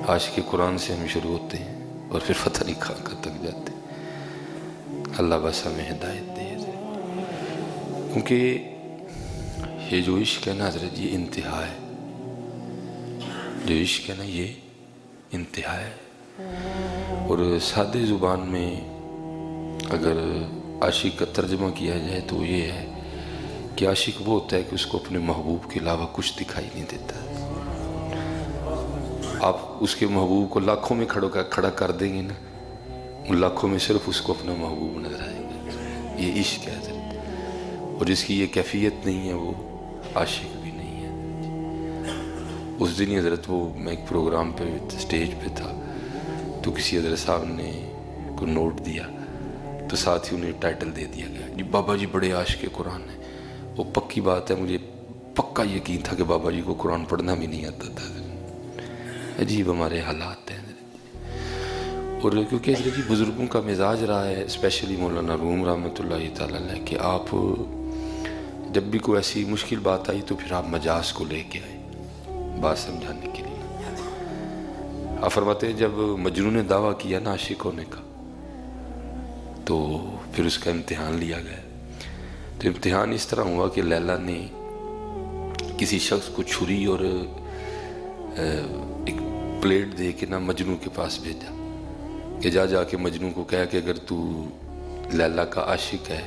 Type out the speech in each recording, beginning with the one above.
عاشق قرآن سے ہم شروع ہوتے ہیں اور پھر پتہ نہیں کہاں تک جاتے ہیں۔ اللہ بس ہمیں ہدایت دے حضرت، کیونکہ یہ جو عشق ہے نا حضرت، یہ انتہا ہے۔ جو عشق ہے نا یہ انتہا ہے۔ اور سادے زبان میں اگر عاشق کا ترجمہ کیا جائے تو یہ ہے کہ عاشق وہ ہوتا ہے کہ اس کو اپنے محبوب کے علاوہ کچھ دکھائی نہیں دیتا۔ آپ اس کے محبوب کو لاکھوں میں کھڑا کر دیں گے نا، ان لاکھوں میں صرف اس کو اپنا محبوب نظر آئے گا۔ یہ عشق ہے حضرت، اور جس کی یہ کیفیت نہیں ہے وہ عاشق بھی نہیں ہے۔ اس دن حضرت میں ایک پروگرام پہ سٹیج پہ تھا، تو کسی حضرت صاحب نے کو نوٹ دیا، تو ساتھ ہی انہیں ٹائٹل دے دیا گیا، جی بابا جی بڑے عاشق قرآن ہیں۔ وہ پکی بات ہے، مجھے پکا یقین تھا کہ بابا جی کو قرآن پڑھنا بھی نہیں آتا تھا۔ عجیب ہمارے حالات ہیں حضرت۔ اور کیونکہ حضرت جی بزرگوں کا مزاج رہا ہے، اسپیشلی مولانا روم رحمۃ اللہ تعالیٰ علیہ، کہ آپ جب بھی کوئی ایسی مشکل بات آئی تو پھر آپ مجاز کو لے کے آئے بات سمجھانے کے لیے۔ آپ فرماتے ہیں جب مجنون نے دعویٰ کیا نا عاشق ہونے کا، تو پھر اس کا امتحان لیا گیا۔ تو امتحان اس طرح ہوا کہ لیلا نے کسی شخص کو چھری اور ایک پلیٹ دے کے نا مجنوں کے پاس بھیجا کہ جا کے مجنوں کو کہا کہ اگر تو لیلا کا عاشق ہے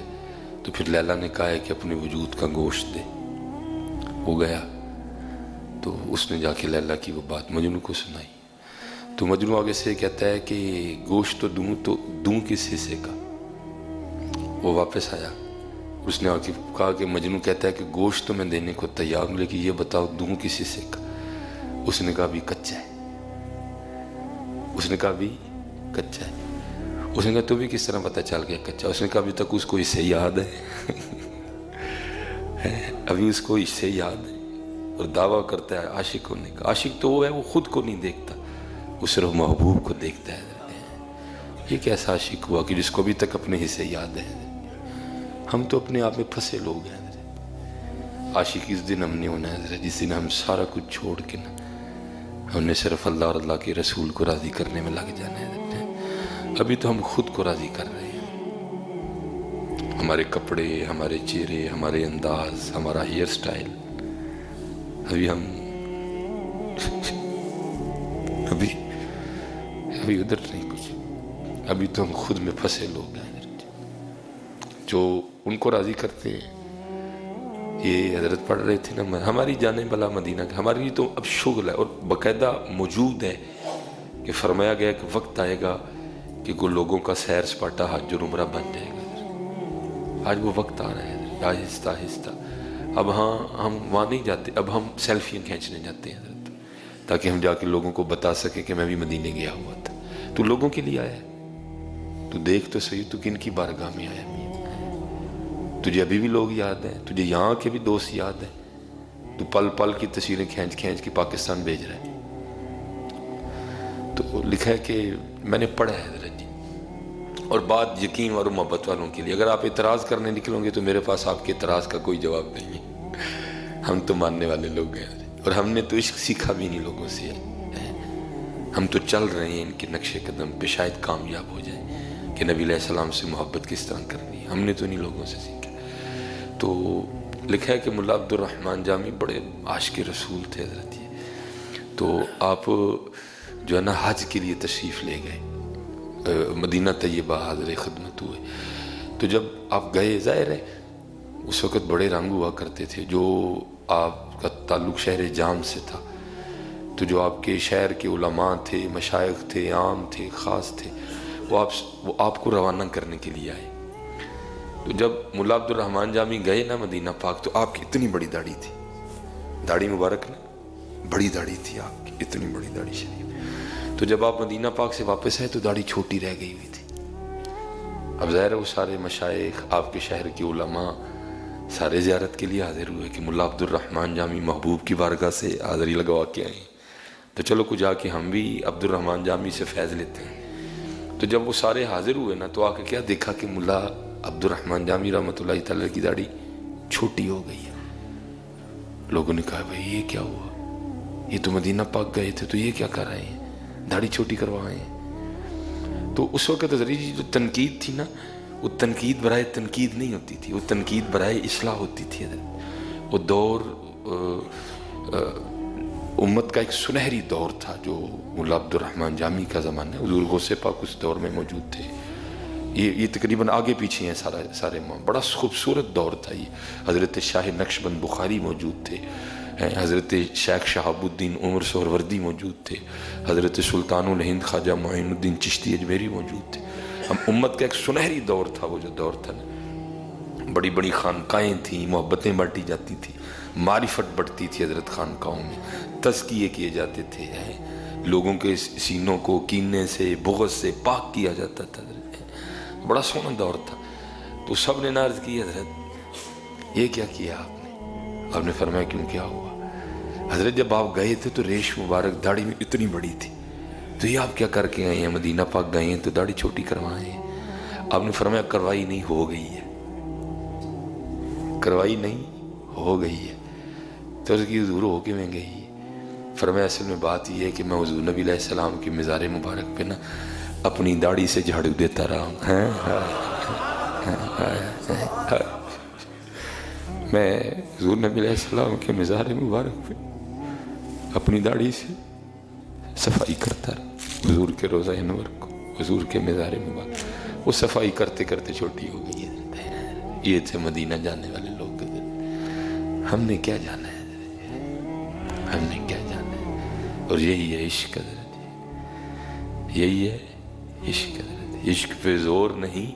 تو پھر لیلا نے کہا ہے کہ اپنے وجود کا گوشت دے۔ وہ گیا تو اس نے جا کے لیلا کی وہ بات مجنوں کو سنائی، تو مجنوں آگے سے کہتا ہے کہ گوشت تو دوں کس حصے کا۔ وہ واپس آیا، اس نے آگے کہا کہ مجنوں کہتا ہے کہ گوشت تو میں دینے کو تیار ہوں، لیکن یہ بتاؤ دوں کس حصے کا۔ اس نے کہا بھی کچا ہے۔ اس نے کہا بھی کچا ہے۔ اس نے کہا تو بھی کس طرح پتہ چل گیا کچا؟ اس نے کہا ابھی تک اس کو اس سے یاد ہے ابھی اس کو اس سے یاد ہے، اور دعویٰ کرتا ہے عاشق ہونے کا۔ عاشق تو وہ ہے وہ خود کو نہیں دیکھتا، وہ صرف محبوب کو دیکھتا ہے۔ یہ کیسا عاشق ہوا کہ جس کو ابھی تک اپنے حصے یاد ہے؟ ہم تو اپنے آپ میں پھنسے لوگ ہیں حضرت۔ عاشق اس دن ہم نے ہونا ہے حضرت جس دن ہم سارا کچھ چھوڑ کے نا ہم نے صرف اللہ اور اللہ کے رسول کو راضی کرنے میں لگ جانا ہے حضرت۔ ابھی تو ہم خود کو راضی کر رہے ہیں، ہمارے کپڑے، ہمارے چہرے، ہمارے انداز، ہمارا ہیئر سٹائل، ابھی ہم ابھی ادھر نہیں کچھ، ابھی تو ہم خود میں پھنسے لوگ ہیں جو ان کو راضی کرتے ہیں۔ یہ حضرت پڑھ رہے تھے نا، ہماری جانے بلا مدینہ کا ہمارے لیے تو اب شغل ہے، اور باقاعدہ موجود ہے کہ فرمایا گیا کہ وقت آئے گا کہ وہ لوگوں کا سیر سپاٹا حج اور عمرہ بن جائے گا۔ آج وہ وقت آ رہا ہے حضرت، آہستہ آہستہ۔ اب ہاں ہم وہاں نہیں جاتے، اب ہم سیلفیاں کھینچنے جاتے ہیں حضرت، تاکہ ہم جا کے لوگوں کو بتا سکیں کہ میں بھی مدینے گیا ہوا تھا۔ تو لوگوں کے لیے آیا ہے، تو دیکھ تو صحیح تو کن کی بارگاہ میں آیا؟ تجھے ابھی بھی لوگ یاد ہیں، تجھے یہاں کے بھی دوست یاد ہیں، تو پل پل کی تصویریں کھینچ کے پاکستان بھیج رہے ہیں۔ تو لکھا ہے کہ میں نے پڑھا ہے حضرت جی، اور بات یقین اور محبت والوں کے لیے، اگر آپ اعتراض کرنے نکلو گے تو میرے پاس آپ کے اعتراض کا کوئی جواب نہیں ہے۔ ہم تو ماننے والے لوگ ہیں، اور ہم نے تو عشق سیکھا بھی نہیں لوگوں سے، ہم تو چل رہے ہیں ان کے نقش قدم پہ، شاید کامیاب ہو جائیں کہ نبی علیہ السلام سے محبت کس طرح کرنی ہے۔ ہم نے تو نہیں لوگوں سے سیکھا۔ تو لکھا ہے کہ ملا عبد الرحمن جامی بڑے عاشق رسول تھے حضرت جی۔ تو آپ جو ہے نا حج کے لیے تشریف لے گئے، مدینہ طیبہ حاضر خدمت ہوئے۔ تو جب آپ گئے، ظاہر ہے اس وقت بڑے رنگ ہوا کرتے تھے، جو آپ کا تعلق شہر جام سے تھا، تو جو آپ کے شہر کے علماء تھے، مشائخ تھے، عام تھے، خاص تھے، وہ آپ کو روانہ کرنے کے لیے آئے۔ تو جب ملا عبد الرحمن جامی گئے نا مدینہ پاک، تو آپ کی اتنی بڑی داڑھی تھی، داڑھی مبارک نا بڑی داڑھی تھی آپ کی، اتنی بڑی داڑھی شریف۔ تو جب آپ مدینہ پاک سے واپس آئے تو داڑھی چھوٹی رہ گئی ہوئی تھی۔ اب ظاہر ہے وہ سارے مشائخ، آپ کے شہر کے علماء سارے زیارت کے لیے حاضر ہوئے کہ ملا عبد الرحمن جامی محبوب کی بارگاہ سے حاضری لگوا کے آئے، تو چلو کچھ جا کے ہم بھی عبد الرحمن جامی سے فیض لیتے ہیں۔ تو جب وہ سارے حاضر ہوئے نا، تو آ کے کیا دیکھا کہ ملا عبد الرحمن جامی رحمۃ اللہ تعالیٰ کی داڑھی چھوٹی ہو گئی ہے۔ لوگوں نے کہا بھائی یہ کیا ہوا، یہ تو مدینہ پاک گئے تھے، تو یہ کیا کر رہے ہیں؟ داڑھی چھوٹی کروائیں. تو اس وقت حضرت جی جو تنقید تھی نا، وہ تنقید برائے تنقید نہیں ہوتی تھی، وہ تنقید برائے اصلاح ہوتی تھی حضرت. وہ دور امت کا ایک سنہری دور تھا جو مولا عبد الرحمن جامی کا زمانہ ہے. حضور غوث پاک اس دور میں موجود تھے. یہ تقریباً آگے پیچھے ہیں سارے بڑا خوبصورت دور تھا یہ. حضرت شاہ نقشبند بخاری موجود تھے، حضرت شیخ شہاب الدین عمر سہروردی موجود تھے، حضرت سلطان الہند خواجہ معین الدین چشتی اجمیری موجود تھے. ہم امت کا ایک سنہری دور تھا وہ جو دور تھا نا. بڑی بڑی خانقاہیں تھیں، محبتیں بانٹی جاتی تھیں، معرفت بڑھتی تھی حضرت خانقاہوں میں، تزکیے کیے جاتے تھے، لوگوں کے سینوں کو کینے سے بغض سے پاک کیا جاتا تھا حضرت. بڑا سونا دور تھا. تو سب نے عرض کی حضرت یہ کیا کیا آپ نے؟ آپ نے فرمایا کیوں کیا ہوا؟ حضرت جب آپ گئے تھے تو ریش مبارک داڑھی میں اتنی بڑی تھی، تو یہ آپ کیا کر کے آئے ہیں؟ مدینہ پاک گئے ہیں تو داڑھی چھوٹی کروائے ہیں. آپ نے فرمایا کروائی نہیں، ہو گئی ہے. کروائی نہیں، ہو گئی ہے. تو اس کی حضور ہو کے میں گئی. فرمایا اصل میں بات یہ ہے کہ میں حضور نبی علیہ السلام کی مزار مبارک پہ نا اپنی داڑھی سے جھاڑو دیتا رہا ہوں. میں حضور نبی علیہ السلام کے مزار مبارک پہ اپنی داڑھی سے صفائی کرتا رہا. حضور کے روضہ انور کو، حضور کے مزار مبارک، وہ صفائی کرتے کرتے چھوٹی ہو گئی ہے. یہ تھے مدینہ جانے والے لوگ. ہم نے کیا جانا ہے؟ ہم نے کیا جانا ہے؟ اور یہی ہے عشق حضرت، یہی ہے عشق حضرت. عشق پہ زور نہیں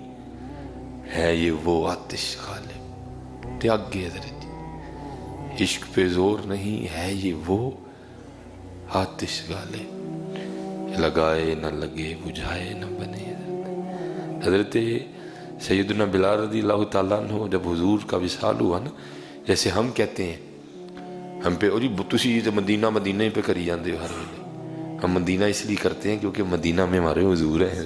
ہے یہ وہ آتش غالب. تیاگ حضرت، عشق پہ زور نہیں ہے یہ وہ آتش غالب. لگائے نہ لگے، بجھائے نہ بنے. حضرت سیدنا بلال رضی اللہ تعالیٰ عنہ جب حضور کا وصال ہوا نا، جیسے ہم کہتے ہیں ہم پہ اور تسی تو مدینہ مدینہ پہ کری جاندے ہو ہر ویلے. ہم مدینہ اس لیے کرتے ہیں کیونکہ مدینہ میں ہمارے حضور ہیں.